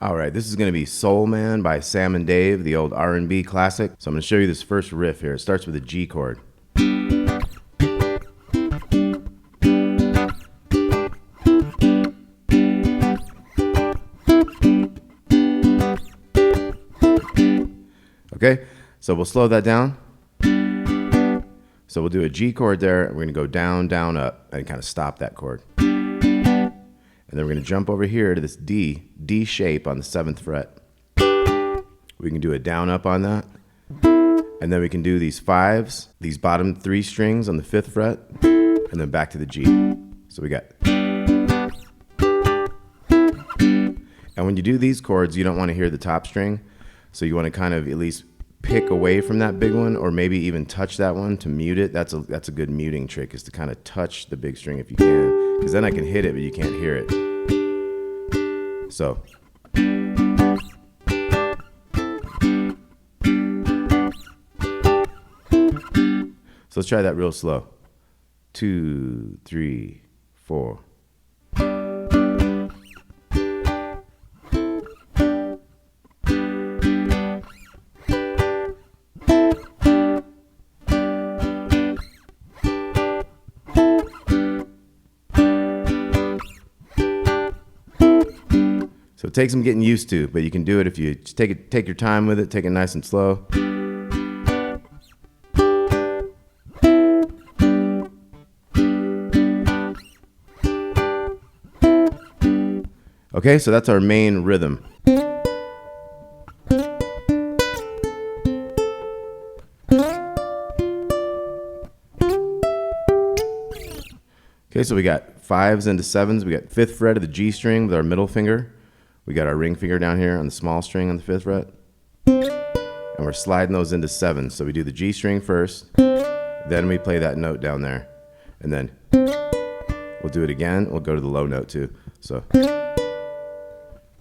All right, this is going to be Soul Man by Sam and Dave, the old R&B classic. So I'm going to show you this first riff here. It starts with a G chord. Okay, so we'll slow that down. So we'll do a G chord there, and we're going to go down, down, up, and kind of stop that chord. And then we're going to jump over here to this D shape on the 7th fret. We can do a down, up on that. And then we can do these 5s, these bottom 3 strings on the 5th fret, and then back to the G. So we got. And when you do these chords, you don't want to hear the top string. So you want to kind of at least pick away from that big one, or maybe even touch that one to mute it. That's a good muting trick, is to kind of touch the big string if you can, because then I can hit it, but you can't hear it. So. So let's try that real slow. 2, 3, 4. So it takes some getting used to, but you can do it if you just take your time with it, take it nice and slow. Okay, so that's our main rhythm. Okay, so we got 5s into 7s. We got 5th fret of the G string with our middle finger. We got our ring finger down here on the small string on the 5th fret. And we're sliding those into 7s. So we do the G string first, then we play that note down there. And then we'll do it again. We'll go to the low note too. So.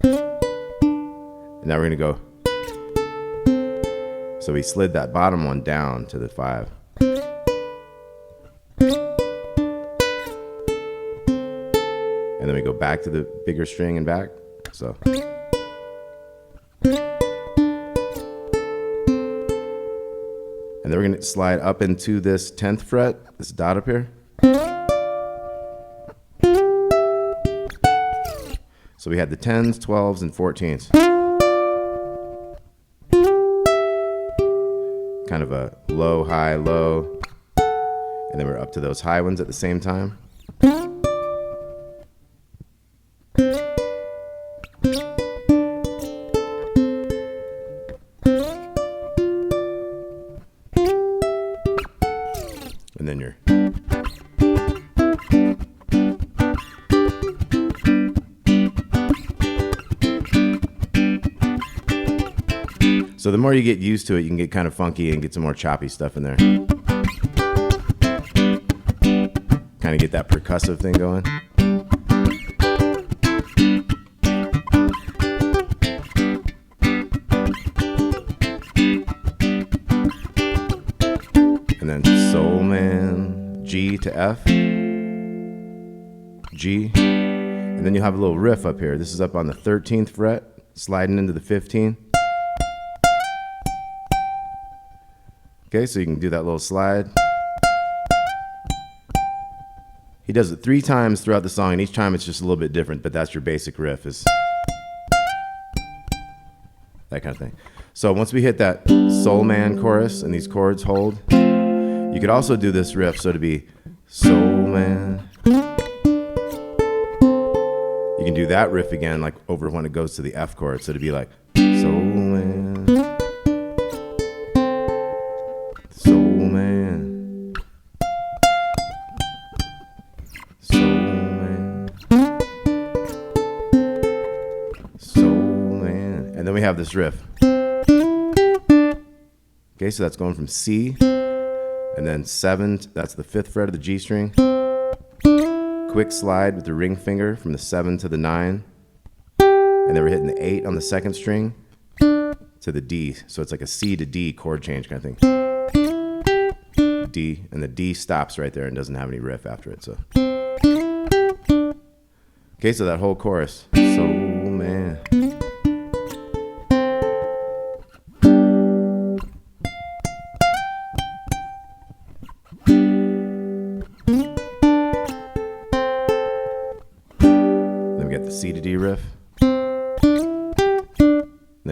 And now we're gonna go. So we slid that bottom one down to the 5. And then we go back to the bigger string and back. So. And then we're gonna slide up into this 10th fret, this dot up here. So we had the 10s, 12s, and 14s. Kind of a low, high, low. And then we're up to those high ones at the same time. And then you're. So the more you get used to it, you can get kind of funky and get some more choppy stuff in there. Kind of get that percussive thing going. And then Soul Man, G to F, G. And then you'll have a little riff up here. This is up on the 13th fret, sliding into the 15. Okay, so you can do that little slide. He does it 3 times throughout the song, and each time it's just a little bit different, but that's your basic riff, is that kind of thing. So once we hit that Soul Man chorus and these chords hold, you could also do this riff, so to be Soul Man. You can do that riff again, like over when it goes to the F chord, so to be like Soul Man. Soul Man, Soul Man, Soul Man. And then we have this riff. Okay, so that's going from C, and then 7, that's the 5th fret of the G string. Quick slide with the ring finger from the 7 to the 9. And then we're hitting the 8 on the 2nd string to the D. So it's like a C to D chord change kind of thing. D, and the D stops right there and doesn't have any riff after it. So, okay, so that whole chorus, Soul Man. Then we get the C to D riff. Then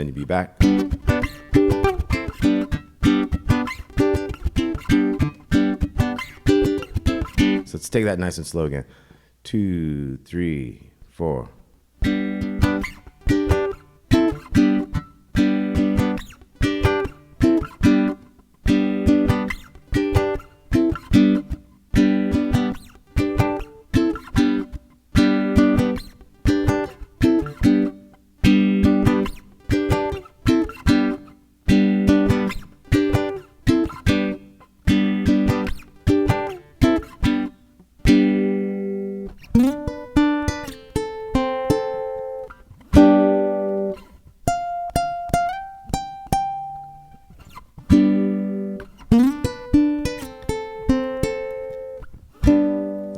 you be back. So let's take that nice and slow again. 2, 3, 4.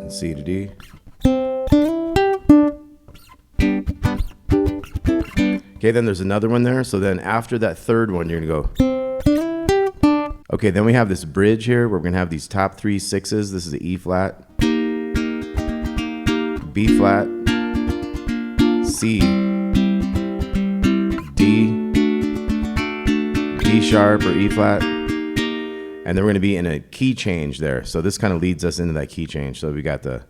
C to D. Okay, then there's another one there. So then after that third one, you're gonna go. Okay, then we have this bridge here where we're gonna have these top 3 sixes. This is the E flat, B flat, C, D, D sharp or E flat. And then we're going to be in a key change there. So this kind of leads us into that key change. So we have the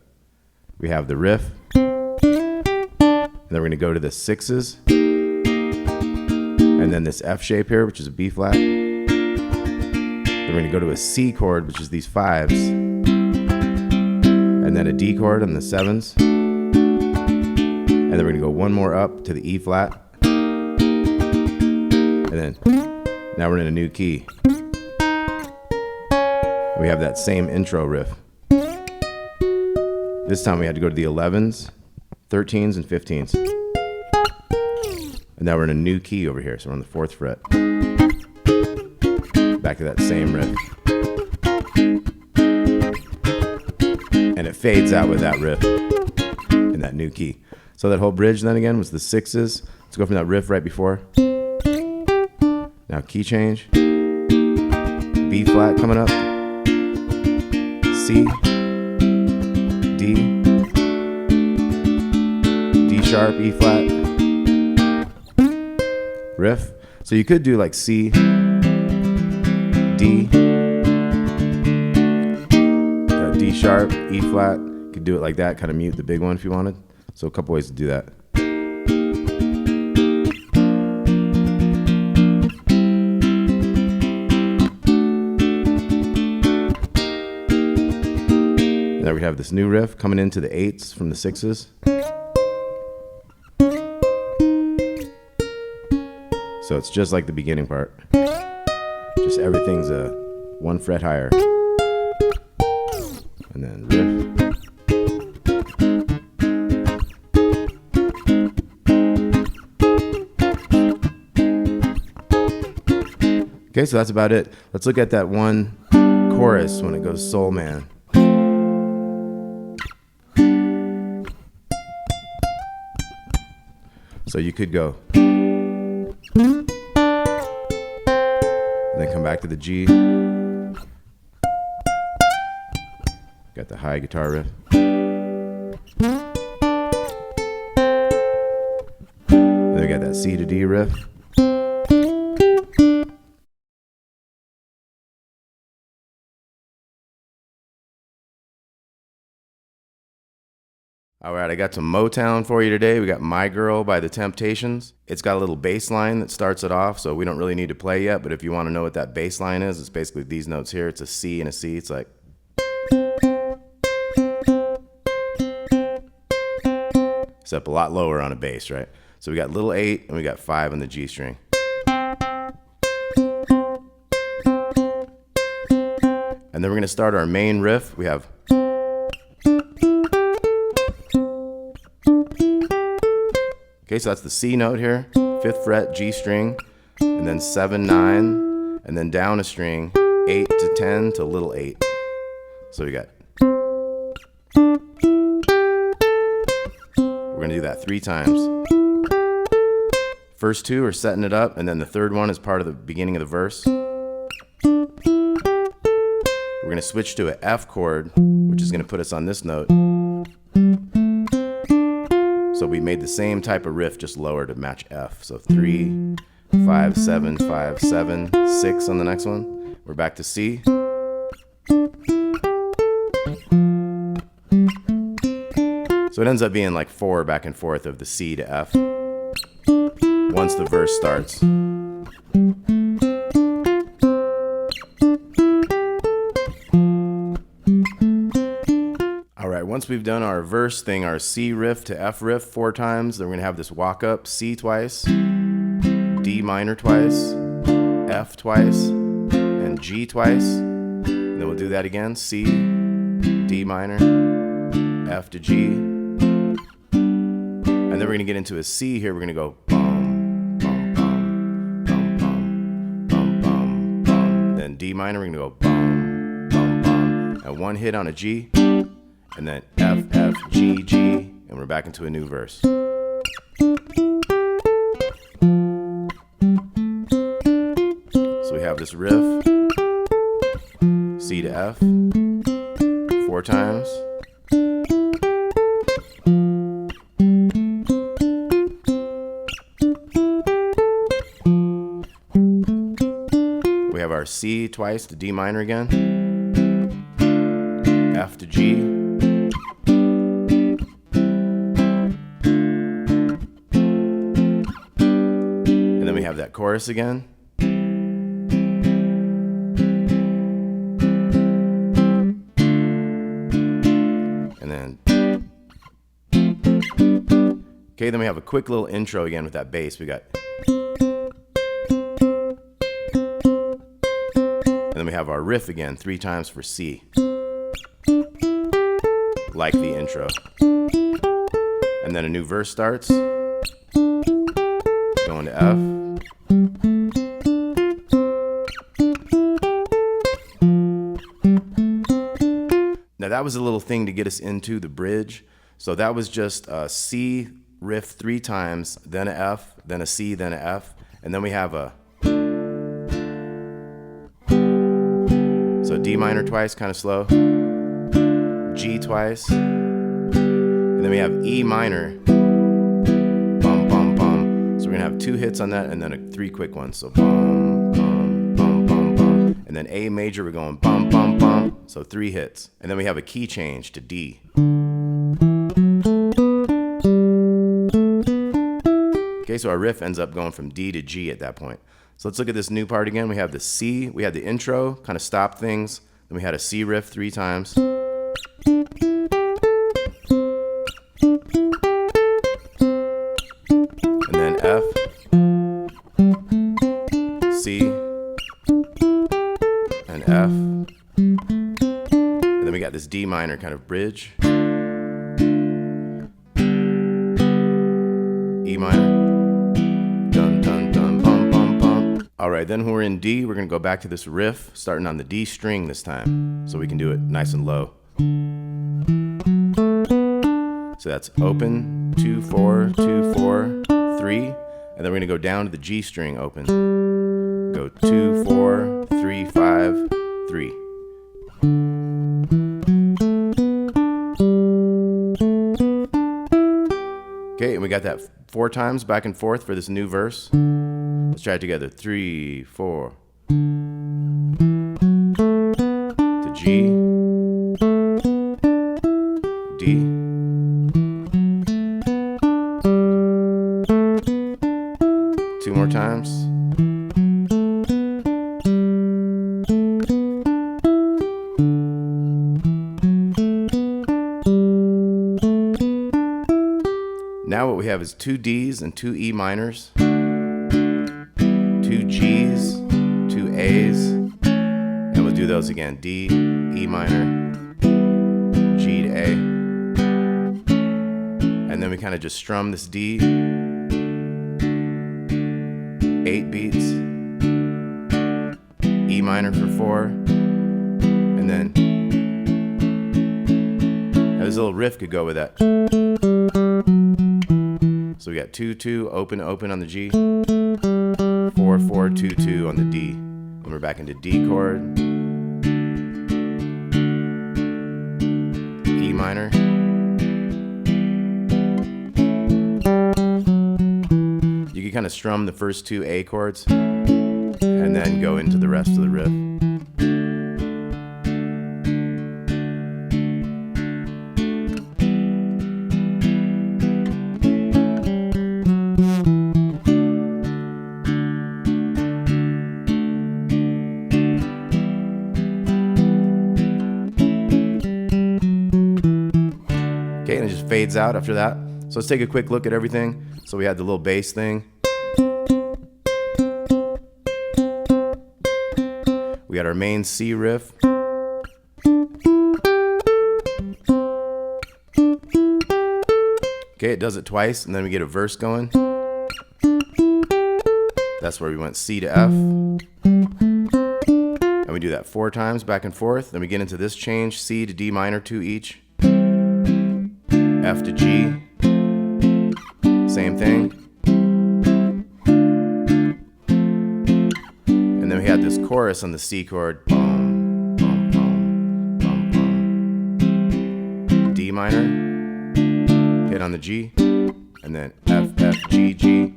riff. And then we're going to go to the sixes. And then this F shape here, which is a B flat. Then we're going to go to a C chord, which is these fives. And then a D chord on the sevens. And then we're going to go one more up to the E flat. And then now we're in a new key. We have that same intro riff. This time we had to go to the 11s, 13s, and 15s. And now we're in a new key over here, so we're on the 4th fret. Back to that same riff. And it fades out with that riff in that new key. So that whole bridge then again was the sixes. Let's go from that riff right before. Now key change. B flat coming up. C, D, D sharp, E flat, riff. So you could do like C, D, D sharp, E flat. You could do it like that, kind of mute the big one if you wanted. So a couple ways to do that. Now we have this new riff coming into the 8s from the 6s. So it's just like the beginning part. Just everything's a 1 fret higher. And then riff. Okay, so that's about it. Let's look at that one chorus when it goes Soul Man. So you could go, and then come back to the G. Got the high guitar riff. Then we got that C to D riff. All right, I got some Motown for you today. We got My Girl by The Temptations. It's got a little bass line that starts it off, so we don't really need to play yet, but if you want to know what that bass line is, it's basically these notes here. It's a C and a C. It's like... except a lot lower on a bass, right? So we got little 8 and we got 5 on the G string. And then we're going to start our main riff. We have... Okay, so that's the C note here, 5th fret, G string, and then 7, 9, and then down a string, 8 to 10 to little 8. So we got... We're going to do that 3 times. First 2 are setting it up, and then the third one is part of the beginning of the verse. We're going to switch to an F chord, which is going to put us on this note. So we made the same type of riff, just lower to match F. So 3, 5, 7, 5, 7, 6 on the next one. We're back to C. So it ends up being like 4 back and forth of the C to F once the verse starts. All right, once we've done our verse thing, our C riff to F riff 4 times, then we're gonna have this walk up, C twice, D minor twice, F twice, and G twice. And then we'll do that again, C, D minor, F to G. And then we're gonna get into a C here. We're gonna go bum, bum, bum, bum, bum, bum, bum, bum. Then D minor, we're gonna go bum, bum, bum. And one hit on a G, and then F, F, G, G, and we're back into a new verse. So we have this riff, C to F, 4 times. We have our C twice to D minor again, F to G, and then we have that chorus again. And then, okay, then we have a quick little intro again with that bass. We got, and then we have our riff again 3 times for C, like the intro. And then a new verse starts, going to F. Now that was a little thing to get us into the bridge. So that was just a C riff 3 times, then a F, then a C, then a F. And then we have a, so D minor twice, kind of slow, G twice, and then we have E minor, bum, bum, bum. So we're gonna have 2 hits on that and then 3 quick ones. So bum, bum, bum, bum, bum. And then A major, we're going bum, bum, bum. So 3 hits. And then we have a key change to D. Okay, so our riff ends up going from D to G at that point. So let's look at this new part again. We have the C, we had the intro, kind of stopped things. Then we had a C riff 3 times. And then F, C, and F. And then we got this D minor kind of bridge. E minor. Dun, dun, dun, bum, bum, bum. All right, then when we're in D, we're gonna go back to this riff, starting on the D string this time, so we can do it nice and low. So that's open, 2, 4, 2, 4, 3, and then we're gonna go down to the G string open. Go 2, 4, 3, 5, 3. Okay, and we got that 4 times back and forth for this new verse. Let's try it together. 3, 4. To G, D, two more times. Now what we have is 2 Ds and 2 E minors, 2 Gs, 2 As, and we'll do those again. D, E minor, G to A. And then we kind of just strum this D, 8 beats, E minor for 4, and then this little riff could go with that. So we got 2, 2, open, open on the G, 4, 4, 2, 2 on the D. And we're back into D chord, E minor, kind of strum the first two A chords and then go into the rest of the riff. Okay, and it just fades out after that. So let's take a quick look at everything. So we had the little bass thing. We had our main C riff. Okay, it does it twice, and then we get a verse going. That's where we went C to F. And we do that 4 times back and forth. Then we get into this change, C to D minor, 2 each. F to G, same thing. And then we had this chorus on the C chord, bum, bum, bum, bum, bum. D minor, hit on the G, and then F, F, G, G.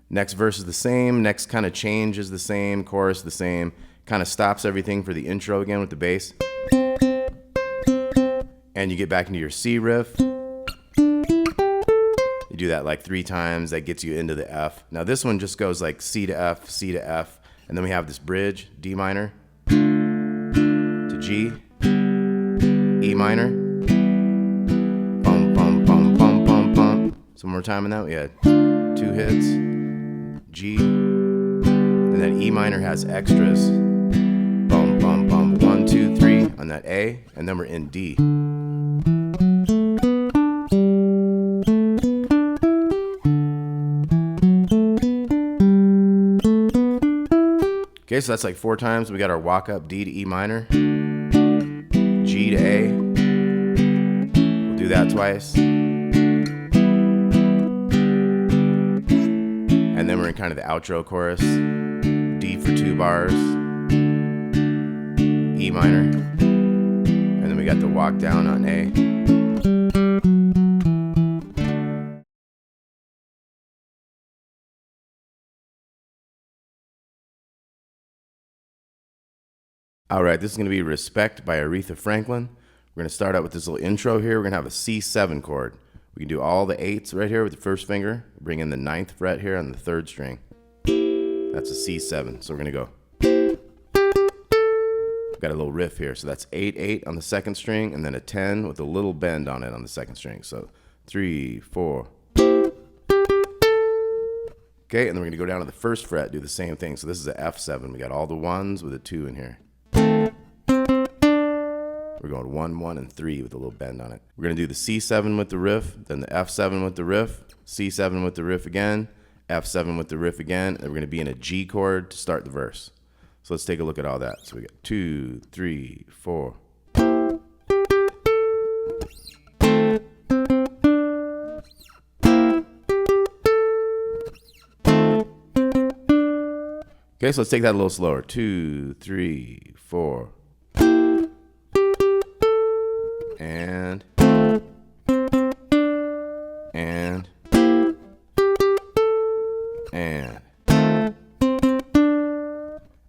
Next verse is the same, next kind of change is the same, chorus the same. Kind of stops everything for the intro again with the bass. And you get back into your C riff. You do that like 3 times, that gets you into the F. Now this one just goes like C to F, C to F, and then we have this bridge, D minor to G, E minor, bum, bum, bum, bum, bum, bum. So one more time on that, we had 2 hits, G, and then E minor has extras, bum, bum, bum, 1, 2, 3 on that A, and then we're in D. Okay, so that's like 4 times. We got our walk up D to E minor, G to A. We'll do that twice. And then we're in kind of the outro chorus. D for 2 bars, E minor. And then we got the walk down on A. All right, this is going to be Respect by Aretha Franklin. We're going to start out with this little intro here. We're going to have a C7 chord. We can do all the 8s right here with the first finger. Bring in the 9th fret here on the 3rd string. That's a C7. So we're going to go. We've got a little riff here. So that's 8, 8 on the 2nd string, and then a 10 with a little bend on it on the 2nd string. So 3, 4. Okay, and then we're going to go down to the 1st fret, do the same thing. So this is a F7. We got all the 1s with a 2 in here. We're going 1, 1, and 3 with a little bend on it. We're going to do the C7 with the riff, then the F7 with the riff, C7 with the riff again, F7 with the riff again, and we're going to be in a G chord to start the verse. So let's take a look at all that. So we got 2, 3, 4. Okay, so let's take that a little slower. 2, 3, 4. And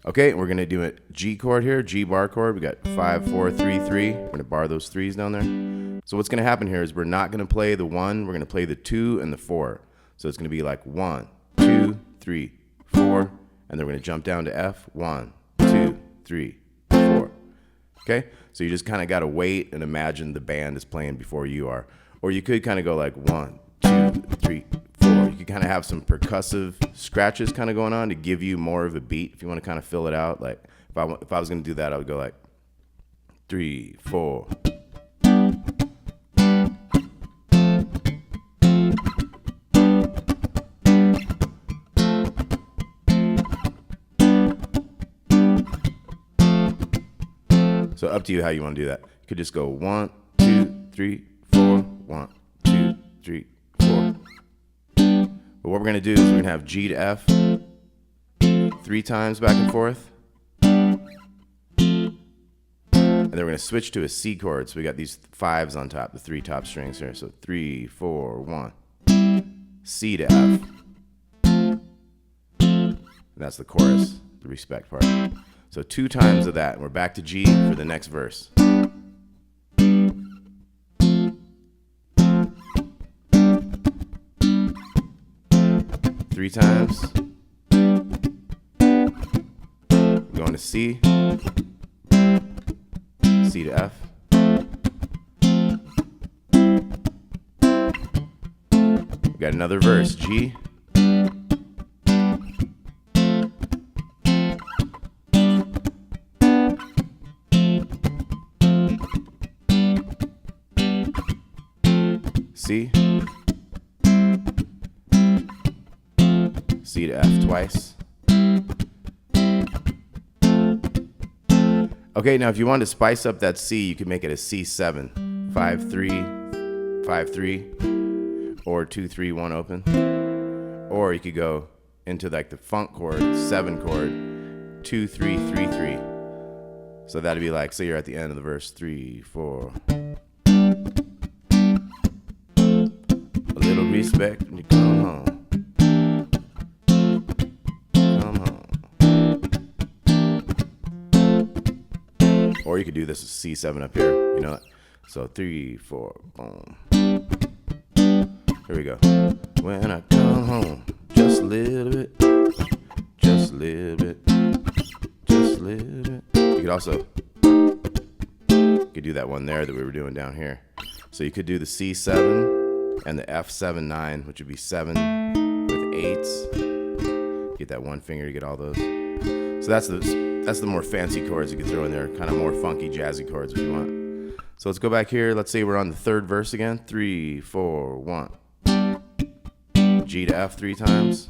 okay, we're gonna do a G chord here, G bar chord. We got 5, 4, 3, 3. We're gonna bar those 3s down there. So what's gonna happen here is we're not gonna play the 1, we're gonna play the 2 and the 4. So it's gonna be like 1, 2, 3, 4, and then we're gonna jump down to F. 1, 2, 3, 4. Okay, so you just kind of got to wait and imagine the band is playing before you are. Or you could kind of go like 1, 2, 3, 4. You could kind of have some percussive scratches kind of going on to give you more of a beat if you want to kind of fill it out. Like if I was going to do that, I would go like 3, 4. So up to you how you want to do that. You could just go 1, 2, 3, 4, 1, 2, 3, 4. But what we're going to do is we're going to have G to F 3 times back and forth. And then we're going to switch to a C chord. So we got these 5s on top, the 3 top strings here. So 3, 4, 1. C to F. And that's the chorus, the respect part. So 2 times of that, and we're back to G for the next verse. 3 times. We're going to C, C to F. We got another verse, G. C, C to F twice. Okay, now if you wanted to spice up that C, you could make it a C7, 5-3, 5-3, or 2-3-1 open. Or you could go into like the funk chord, 7 chord, 2-3-3-3. So that'd be like, say you're at the end of the verse, 3, 4. A little respect when you come home. Come home. Or you could do this as C7 up here, you know. So 3, 4, boom. Here we go. When I come home, just a little bit, just a little bit, just a little bit. You could also do that one there that we were doing down here. So you could do the C7 and the F7-9, which would be 7 with 8s. Get that one finger to get all those. So that's the more fancy chords you could throw in there, kind of more funky, jazzy chords if you want. So let's go back here. Let's say we're on the 3rd verse again. 3, 4, 1. G to F 3 times.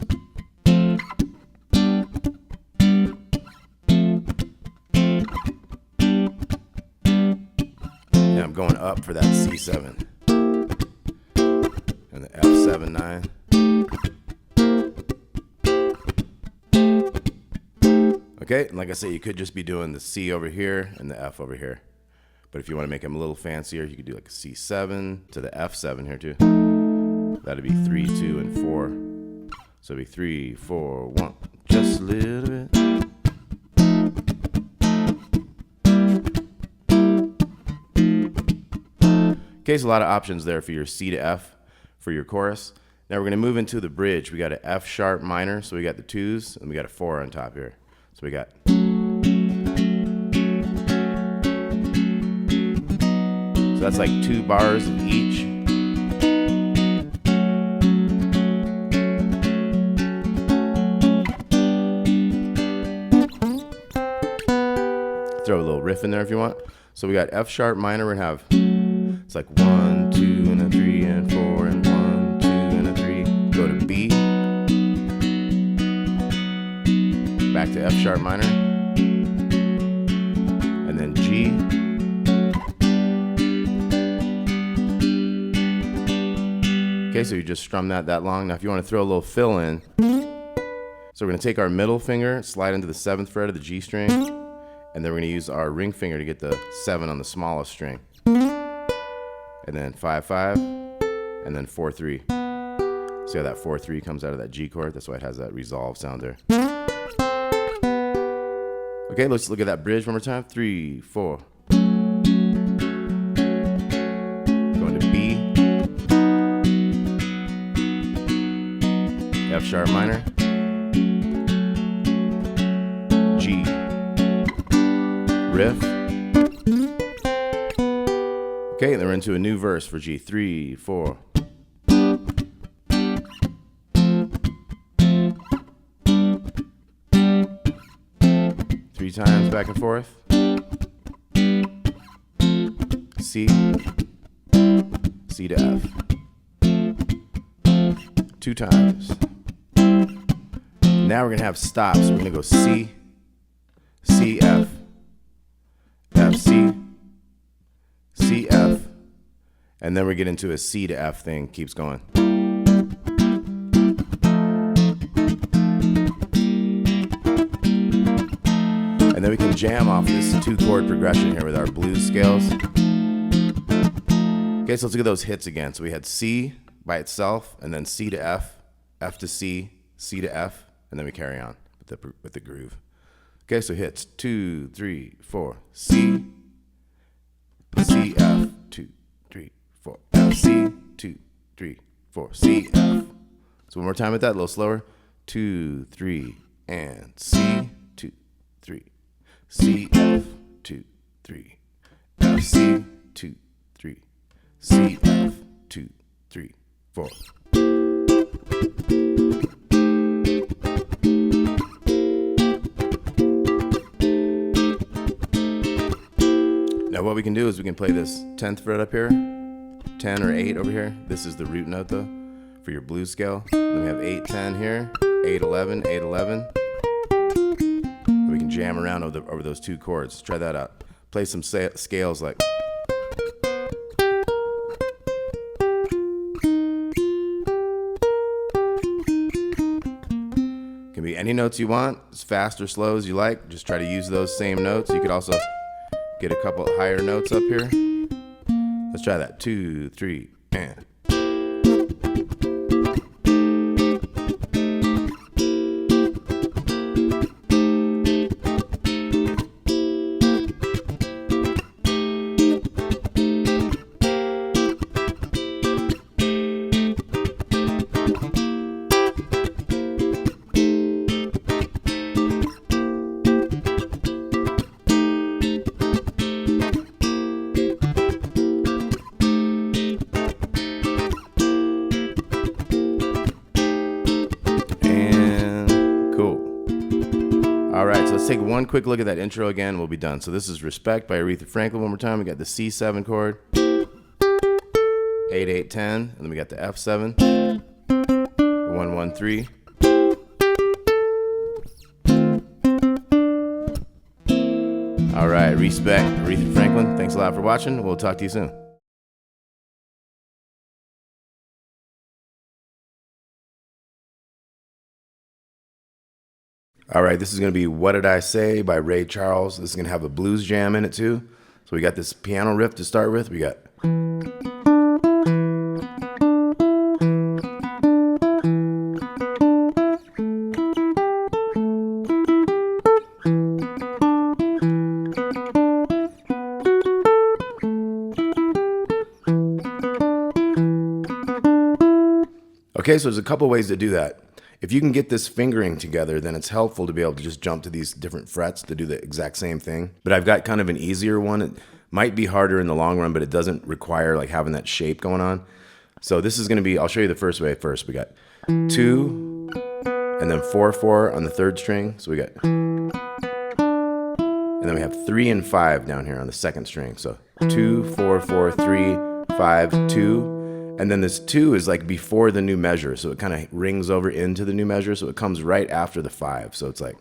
Now I'm going up for that C7 and the F7-9. Okay, and like I say, you could just be doing the C over here and the F over here. But if you want to make them a little fancier, you could do like a C7 to the F7 here too. That'd be 3, 2, and 4. So it'd be 3, 4, 1. Just a little bit. Okay, so a lot of options there for your C to F for your chorus. Now we're going to move into the bridge. We got an F sharp minor, so we got the 2s, and we got a 4 on top here. So we got. So that's like 2 bars of each. Throw a little riff in there if you want. So we got F sharp minor. We're gonna have, it's like 1, 2, and a 3, and 4, and 1, 2, and a 3. Go to B. Back to F sharp minor. And then G. Okay, so you just strum that long. Now if you want to throw a little fill in, so we're going to take our middle finger, slide into the 7th fret of the G string, and then we're going to use our ring finger to get the 7 on the smallest string. And then 5, 5, and then 4, 3. See how that 4, 3 comes out of that G chord? That's why it has that resolve sound there. Okay, let's look at that bridge one more time. 3, 4. Going to B. F sharp minor. G. Riff. Okay, then we're into a new verse for G. 3, 4. 3 times back and forth. C. C to F. 2 times. Now we're going to have stops. We're going to go C, C, F, F, C, C, F, and then we get into a C to F thing, keeps going. And then we can jam off this 2-chord progression here with our blues scales. Okay, so let's look at those hits again. So we had C by itself, and then C to F, F to C, C to F, and then we carry on. with the groove. Okay, so hits 2, 3, 4. C, C, F, 2, 3, 4. F, C, 2, 3, 4. C, F. So one more time with that, a little slower. 2, 3, and C, 2, 3. C, F, 2, 3. F, C, 2, 3. C, F, 2, 3, 4. Now what we can do is we can play this 10th fret up here, 10 or 8 over here. This is the root note though, for your blues scale. Then we have 8, 10 here, 8, 11, 8, 11. And we can jam around over those two chords. Try that out. Play some scales like. Can be any notes you want, as fast or slow as you like. Just try to use those same notes. You could also get a couple higher notes up here. Let's try that. 2, 3, and. All right, so let's take one quick look at that intro again. We'll be done. So this is Respect by Aretha Franklin one more time. We got the C7 chord, 8, 8, 10, and then we got the F7, 1, 1, 3. All right, Respect, Aretha Franklin. Thanks a lot for watching. We'll talk to you soon. All right, this is going to be What Did I Say by Ray Charles. This is going to have a blues jam in it too. So we got this piano riff to start with. We got. Okay, so there's a couple ways to do that. If you can get this fingering together, then it's helpful to be able to just jump to these different frets to do the exact same thing. But I've got kind of an easier one. It might be harder in the long run, but it doesn't require like having that shape going on. So this is going to be, I'll show you the first way first. We got 2 and then 4, 4 on the third string. So we got, and then we have 3 and 5 down here on the second string. So 2, 4, 4, 3, 5, 2. And then this 2 is like before the new measure. So it kind of rings over into the new measure. So it comes right after the 5. So it's like.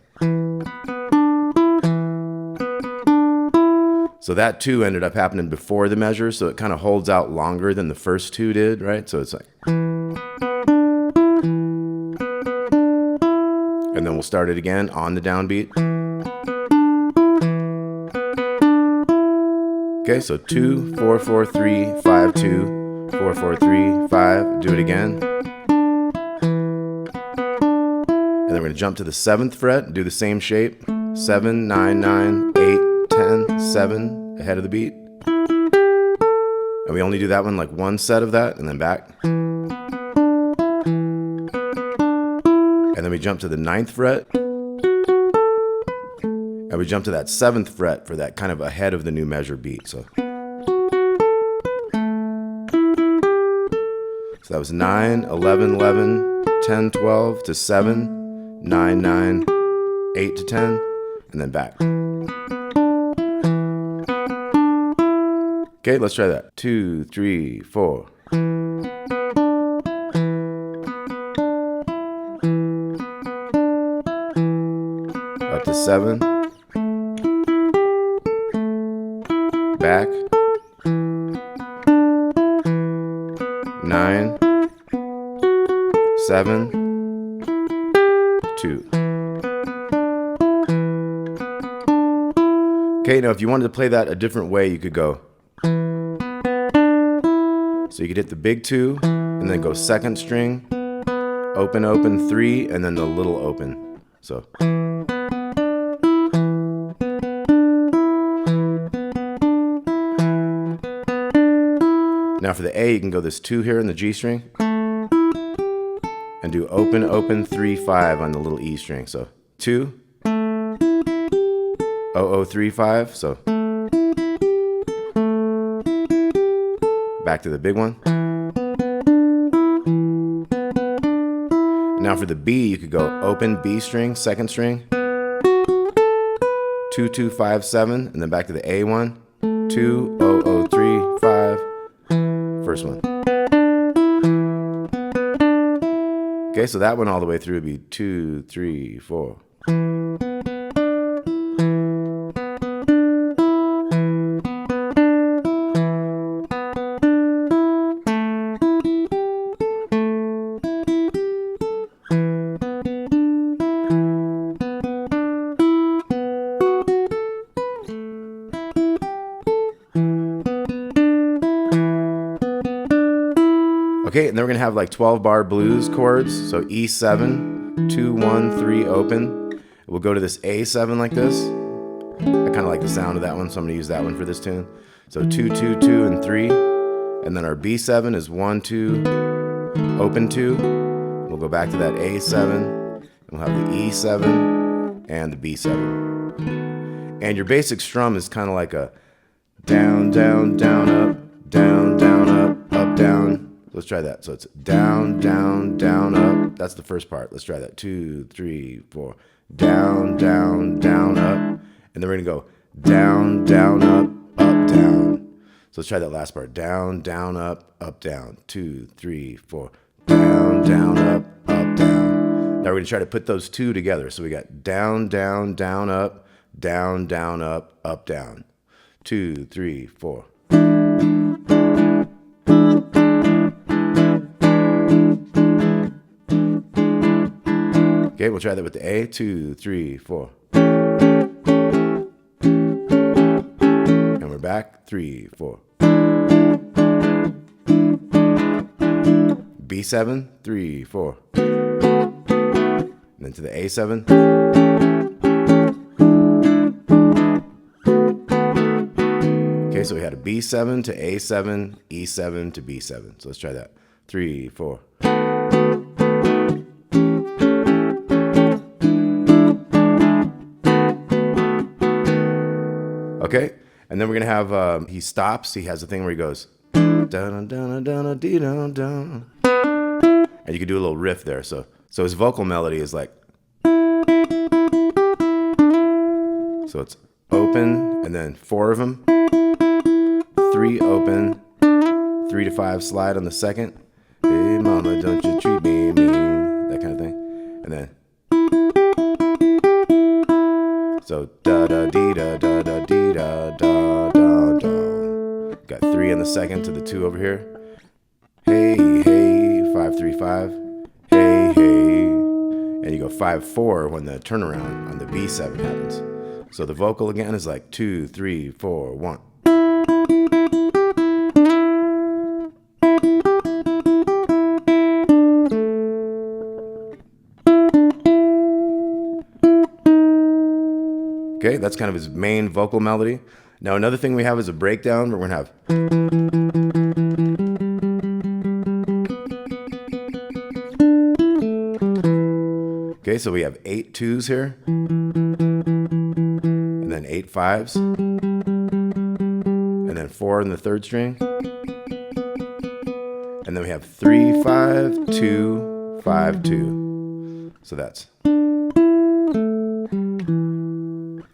So that 2 ended up happening before the measure. So it kind of holds out longer than the first 2 did, right? So it's like. And then we'll start it again on the downbeat. Okay, so 2, 4, 4, 3, 5, 2. 4, 4, 3, 5, do it again. And then we're going to jump to the 7th fret, do the same shape. 7, 9, 9, 8, 10, 7, ahead of the beat. And we only do that one like one set of that, and then back. And then we jump to the 9th fret. And we jump to that 7th fret for that kind of ahead of the new measure beat. So that was 9, 11, 11, 10, 12 to 7, 9, 9, 8 to 10, and then back. Okay, let's try that. 2, 3, 4. Up to 7. Back. 9, 7, 2. Okay, now if you wanted to play that a different way, you could go. So you could hit the big 2, and then go 2nd string, open, open, 3, and then the little open. So. Now for the A, you can go this 2 here in the G string and do open, open, 3, 5 on the little E string. So 2, 0, 0, 3, 5. So back to the big one. Now for the B, you could go open B string, second string, 2, 2, 5, 7, and then back to the A one, 2, 0, 0, 3, 5, first one. Okay, so that one all the way through would be 2, 3, 4. Okay, and then we're gonna have like 12 bar blues chords. So E7, 2, 1, 3, open. We'll go to this A7 like this. I kind of like the sound of that one, so I'm gonna use that one for this tune. So 2, 2, 2, and 3. And then our B7 is 1, 2, open 2. We'll go back to that A7, and we'll have the E7 and the B7. And your basic strum is kind of like a down, down, down, up, down, down, up, down. Let's try that. So it's down, down, down, up. That's the first part. Let's try that. 2, 3, 4. Down, down, down, up. And then we're going to go down, down, up, down. So let's try that last part. Down, down, up, down. 2, 3, 4. Down, down, up, down. Now we're going to try to put those two together. So we got down, down, down, up, down, down, up, down. 2, 3, 4. Okay, we'll try that with the A. 2, 3, 4. And we're back. 3, 4. B7, 3, 4. And then to the A7. Okay, so we had a B7 to A7, E7 to B7. So let's try that. 3, 4. Okay, and then we're gonna have he stops. He has a thing where he goes dun dun dun dun dun dun dun, and you can do a little riff there. So his vocal melody is like, so it's open and then 4 of them, 3 open, 3 to 5 slide on the second. Hey mama, don't you treat me mean, that kind of thing, and then. So da da dee da da da dee da da da da. Got 3 in the second to the 2 over here. Hey hey, 5 3 5. Hey hey, and you go 5 4 when the turnaround on the B7 happens. So the vocal again is like 2 3 4 1. Okay, that's kind of his main vocal melody. Now another thing we have is a breakdown where we're gonna have. Okay, so we have 8 2s here, and then 8 5s, and then 4 in the 3rd string, and then we have 3 5 2 5 2. So that's.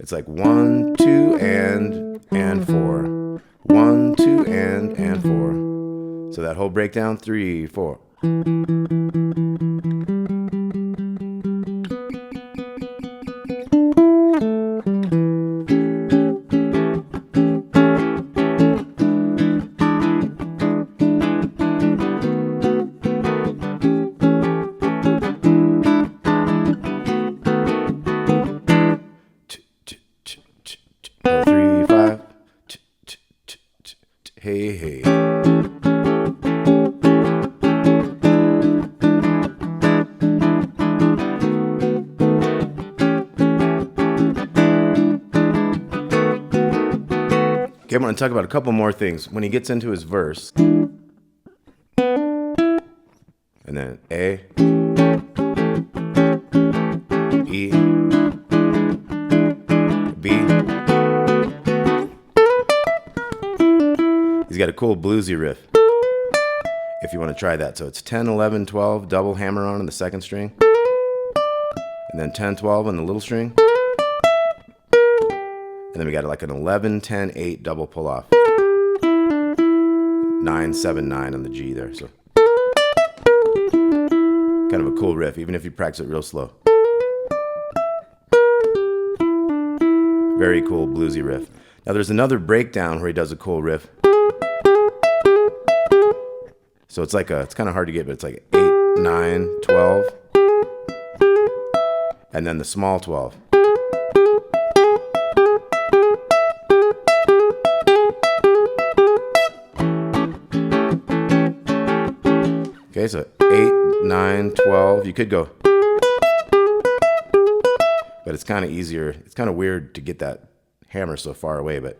It's like 1 2 and 4, 1 2 and 4. So that whole breakdown 3 4. Hey, hey. Okay, I'm going to talk about a couple more things. When he gets into his verse, and then A, E, B. He's got a cool bluesy riff if you want to try that. So it's 10, 11, 12, double hammer on the second string, and then 10, 12 on the little string, and then we got like an 11, 10, 8 double pull off, 9, 7, 9 on the G there. So kind of a cool riff, even if you practice it real slow. Very cool bluesy riff. Now there's another breakdown where he does a cool riff. So it's like it's kind of hard to get, but it's like 8, 9, 12, and then the small 12. Okay, so 8, 9, 12. You could go, but it's kind of easier. It's kind of weird to get that hammer so far away, but.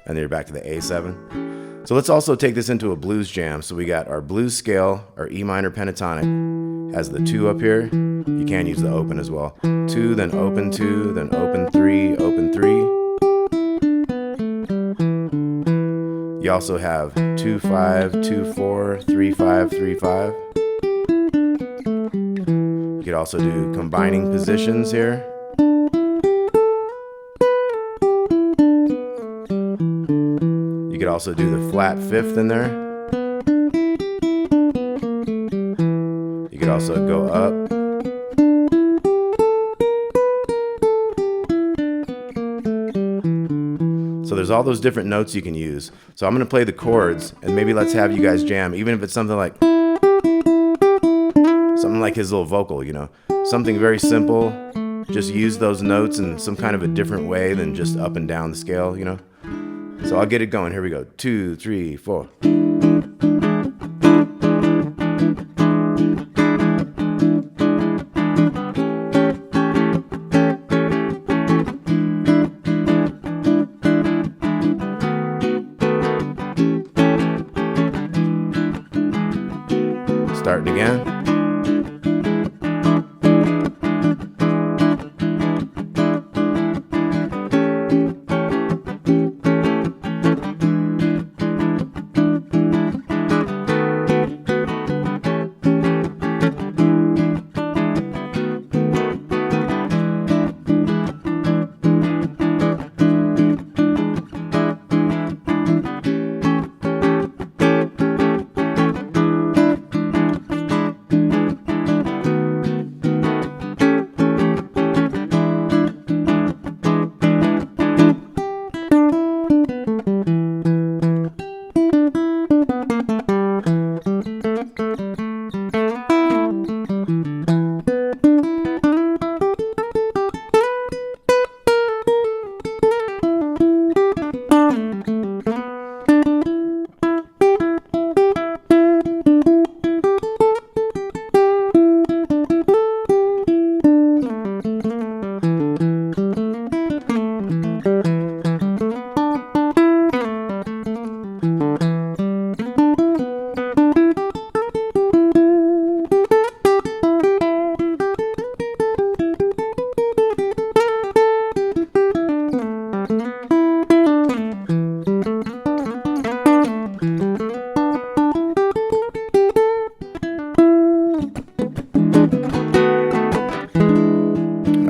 And then you're back to the A7. So let's also take this into a blues jam. So we got our blues scale, our E minor pentatonic, has the 2 up here. You can use the open as well. 2, then open 2, then open 3, open 3. You also have 2, 5, 2, 4, 3, 5, 3, 5. You could also do combining positions here. You could also do the flat 5th in there. You could also go up. So there's all those different notes you can use. So I'm going to play the chords, and maybe let's have you guys jam, even if it's something like his little vocal, you know, something very simple. Just use those notes in some kind of a different way than just up and down the scale, you know. So I'll get it going. Here we go. 2, 3, 4. Starting again.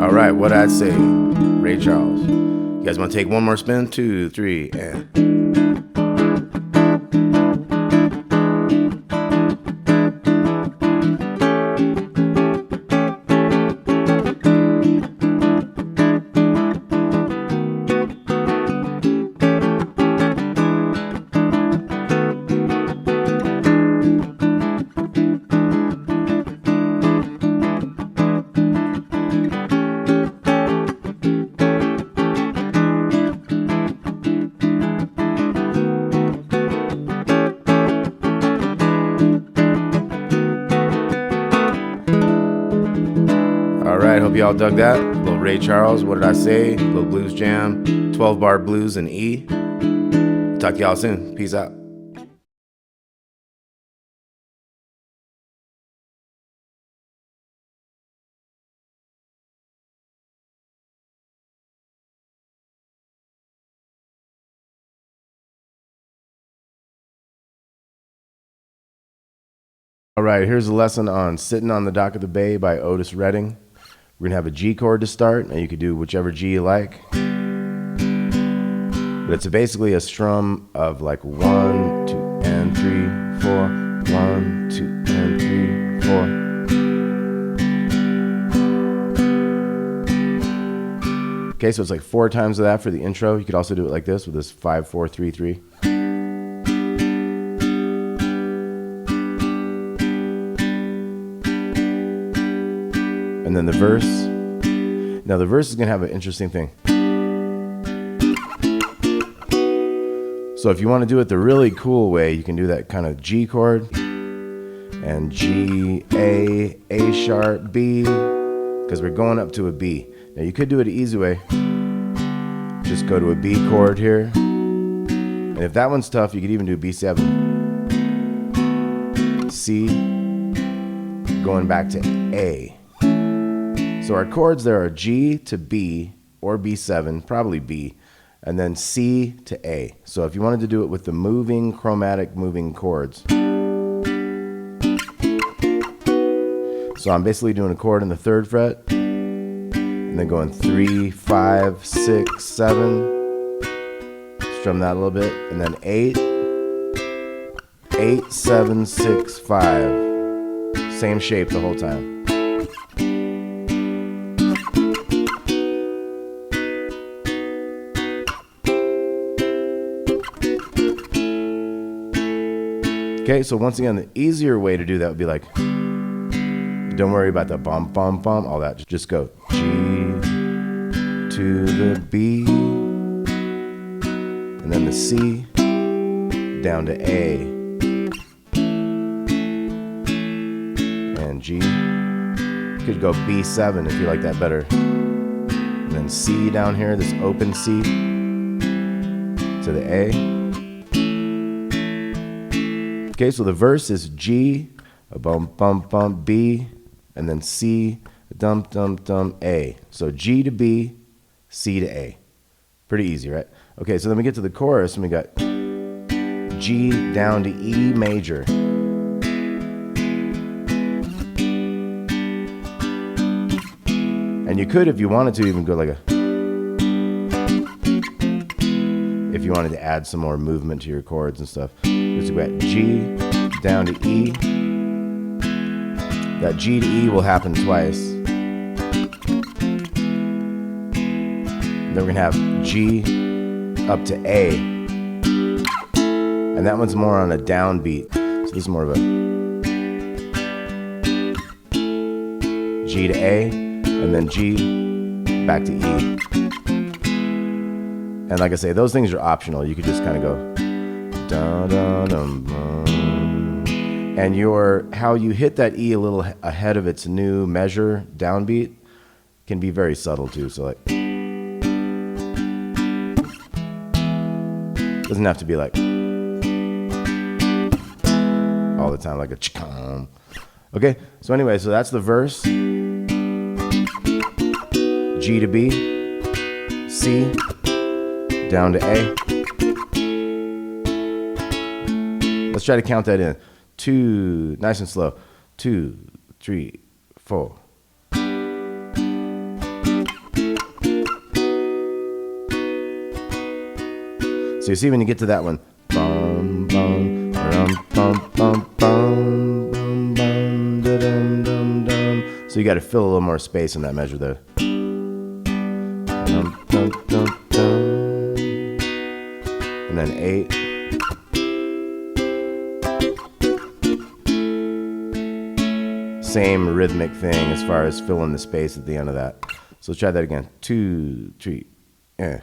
All right, what I'd say, Ray Charles. You guys want to take one more spin? 2, 3, and. Alright, hope y'all dug that. Little Ray Charles, what did I say? Little blues jam, 12-bar blues in E. Talk to y'all soon. Peace out. All right, here's a lesson on Sitting on the Dock of the Bay by Otis Redding. We're going to have a G chord to start, and you could do whichever G you like. But it's basically a strum of like 1, 2, and 3, 4. 1, 2, and 3, 4. Okay, so it's like 4 times of that for the intro. You could also do it like this with this 5, 4, 3, 3. And then the verse. Now the verse is going to have an interesting thing. So if you want to do it the really cool way, you can do that kind of G chord and G, A sharp, B, because we're going up to a B. Now you could do it the easy way. Just go to a B chord here. And if that one's tough, you could even do B7. C, going back to A. So our chords there are G to B or B7, probably B, and then C to A. So if you wanted to do it with the moving, chromatic moving chords. So I'm basically doing a chord in the 3rd fret, and then going 3, 5, 6, 7. Strum that a little bit, and then 8, 8, 7, 6, 5. Same shape the whole time. Okay, so once again, the easier way to do that would be like, don't worry about the bum, bum, bum, all that. Just go G to the B, and then the C, down to A, and G. You could go B7 if you like that better. And then C down here, this open C, to the A. Okay, so the verse is G, a bump, bump, bump, B, and then C, dump, dump, dump, A. So G to B, C to A. Pretty easy, right? Okay, so then we get to the chorus, and we got G down to E major. And you could, if you wanted to, even go like a... If you wanted to add some more movement to your chords and stuff. Just go at G down to E. That G to E will happen twice. And then we're gonna have G up to A. And that one's more on a downbeat. So this is more of a G to A, and then G back to E. And like I say, those things are optional. You could just kind of go dun, dun, dun, dun. And how you hit that E a little ahead of its new measure downbeat can be very subtle too. So like, doesn't have to be like all the time like a chicum. Okay, so anyway, so that's the verse. G to B, C, down to A. Let's try to count that in. 2, nice and slow. 2, 3, 4. So you see when you get to that one, bum, bum, bum, bum, bum, bum, bum, bum, da, dum, dum, dum. So you got to fill a little more space in that measure there. Dum, dum, dum, dum. And then 8. Same rhythmic thing as far as filling the space at the end of that. So let's try that again. 2, 3, yeah.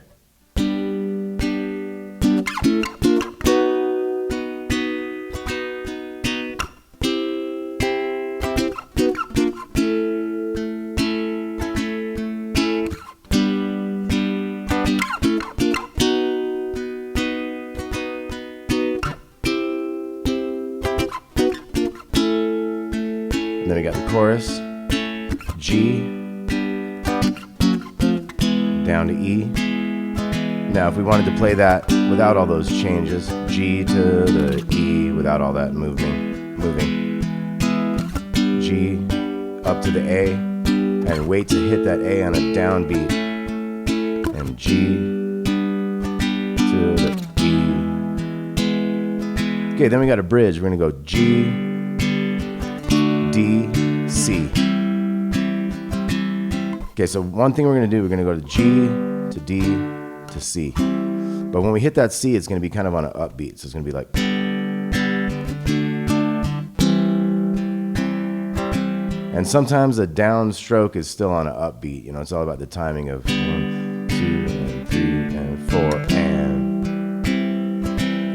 And then we got the chorus, G, down to E. Now if we wanted to play that without all those changes, G to the E without all that moving. G up to the A, and wait to hit that A on a downbeat. And G to the E. Okay, then we got a bridge. We're gonna go G, D, C. Okay, so one thing we're gonna do, we're gonna go to G to D to C. But when we hit that C, it's gonna be kind of on an upbeat. So it's gonna be like. And sometimes the downstroke is still on an upbeat. You know, it's all about the timing of 1, 2, and 3, and 4, and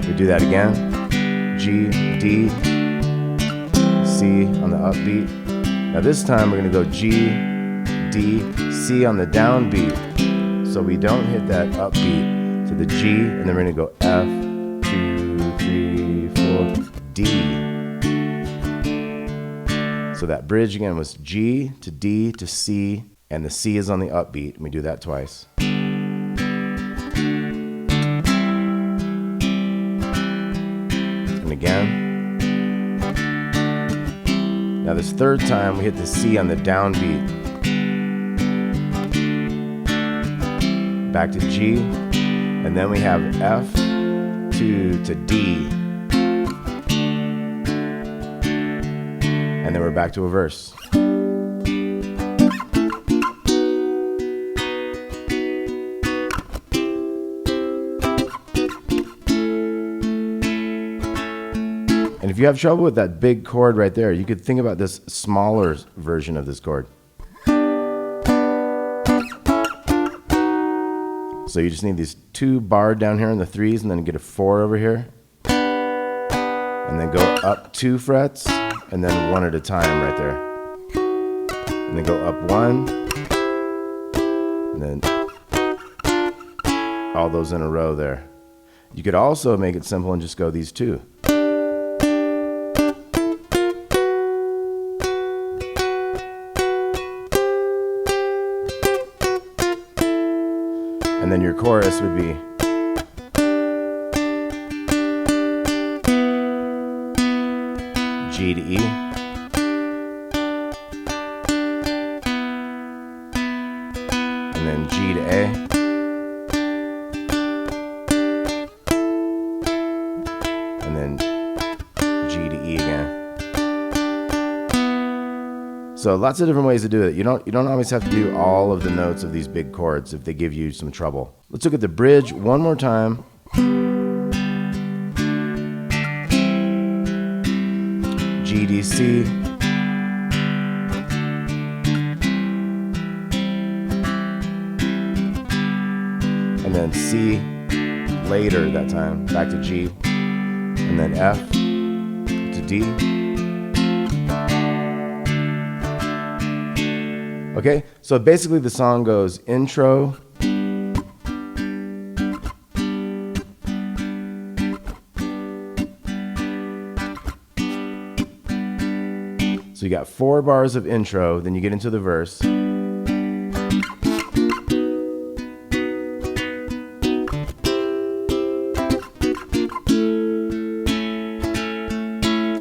we do that again. G, D, C on the upbeat. Now this time we're gonna go G, D, C on the downbeat. So we don't hit that upbeat to the G, and then we're gonna go F, 2, 3, 4, D. So that bridge again was G to D to C, and the C is on the upbeat, and we do that twice. And again. Now this third time we hit the C on the downbeat. Back to G, and then we have F to D. And then we're back to a verse. And if you have trouble with that big chord right there, you could think about this smaller version of this chord. So you just need these 2 barred down here in the 3s, and then get a 4 over here. And then go up 2 frets. And then 1 at a time right there. And then go up 1. And then all those in a row there. You could also make it simple and just go these 2. And then your chorus would be G to E, and then G to A, and then G to E again. So lots of different ways to do it. You don't always have to do all of the notes of these big chords if they give you some trouble. Let's look at the bridge one more time. G, D, C. And then C later that time, back to G. And then F to D. Okay, so basically the song goes intro, so you got 4 bars of intro, then you get into the verse.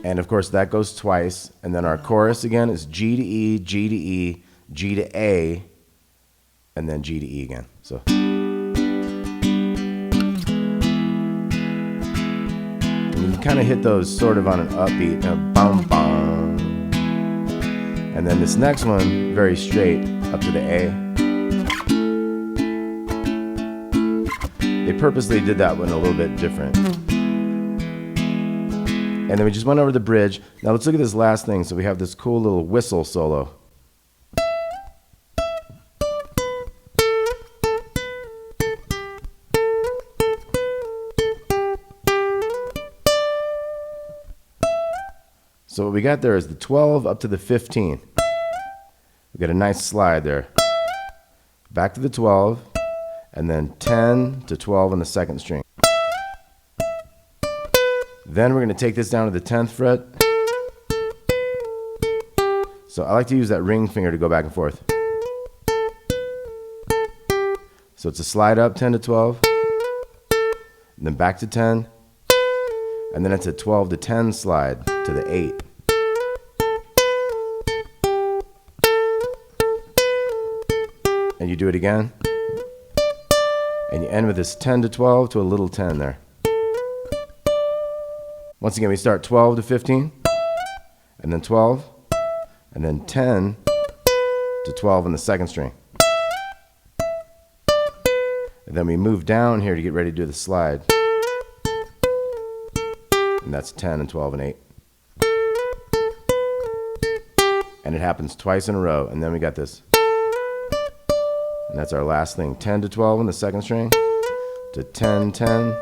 And of course that goes twice. And then our chorus again is G to E, G to E, G to A, and then G to E again. So. And you can kind of hit those sort of on an upbeat, you know, bum, bum. And then this next one, very straight, up to the A. They purposely did that one a little bit different. And then we just went over the bridge. Now let's look at this last thing. So we have this cool little whistle solo. So what we got there is the 12 up to the 15. We got a nice slide there. Back to the 12, and then 10 to 12 on the second string. Then we're going to take this down to the 10th fret. So I like to use that ring finger to go back and forth. So it's a slide up 10 to 12, and then back to 10, and then it's a 12 to 10 slide to the 8. And you do it again, and you end with this 10 to 12 to a little 10 there. Once again, we start 12 to 15, and then 12, and then 10 to 12 in the second string. And then we move down here to get ready to do the slide. And that's 10 and 12 and 8. And it happens twice in a row. And then we got this. And that's our last thing. 10 to 12 in the second string to 10, 10.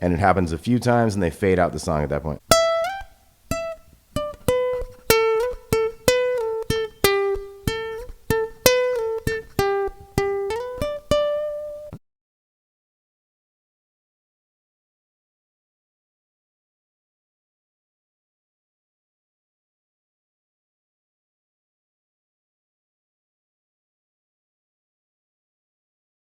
And it happens a few times and they fade out the song at that point.